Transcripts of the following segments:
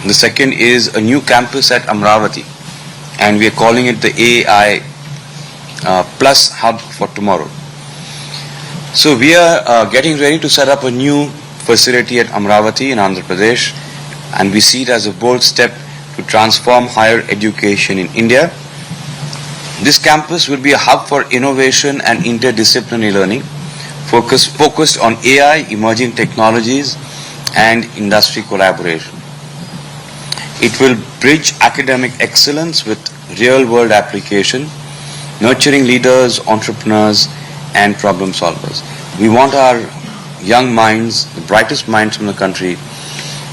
The second is a new campus at Amravati, and we are calling it the AI Plus Hub for tomorrow. So we are getting ready to set up a new facility at Amravati in Andhra Pradesh, and we see it as a bold step to transform higher education in India. This campus will be a hub for innovation and interdisciplinary learning, focused on AI, emerging technologies, and industry collaboration. It will bridge academic excellence with real-world application, nurturing leaders, entrepreneurs, and problem solvers. We want our young minds, the brightest minds from the country,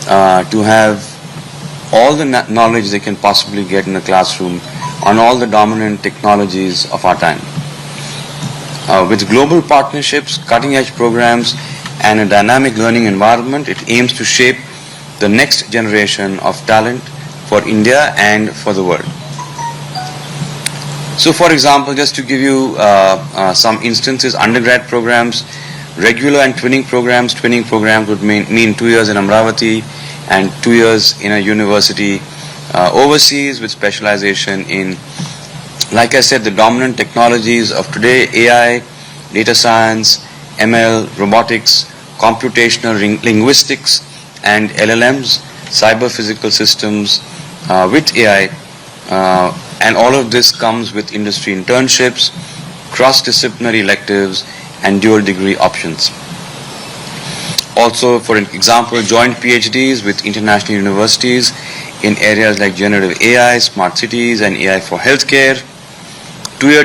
to have all the knowledge they can possibly get in a classroom on all the dominant technologies of our time. With global partnerships, cutting-edge programs, and a dynamic learning environment, it aims to shape the next generation of talent for India and for the world. So, for example, just to give you some instances, undergrad programs, regular and twinning programs. Twinning programs would mean 2 years in Amravati and 2 years in a university overseas with specialization in, like I said, the dominant technologies of today: AI, data science, ML, robotics, computational linguistics, and LLMs, cyber physical systems with AI. And all of this comes with industry internships, cross-disciplinary electives, and dual degree options. Also, for example, joint PhDs with international universities in areas like generative AI, smart cities, and AI for healthcare. 2-year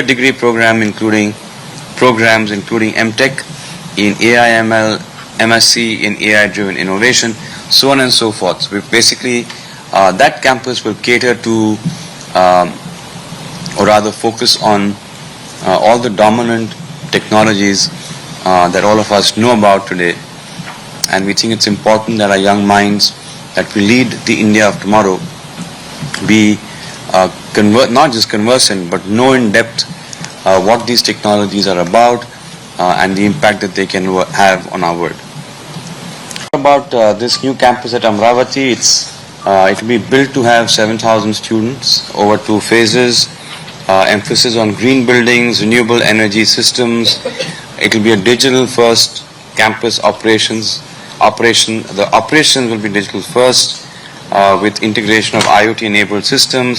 degree program including programs including MTech in AI, ML, MSc in AI-driven innovation, so on and so forth. So basically, that campus will cater to, or rather focus on, all the dominant technologies that all of us know about today. And we think it's important that our young minds that will lead the India of tomorrow be not just conversant, but know in depth what these technologies are about and the impact that they can have on our world. About this new campus at Amravati, it will be built to have 7,000 students over 2 phases, emphasis on green buildings, renewable energy systems. It will be a digital first campus operation. The operations will be digital first with integration of IoT enabled systems,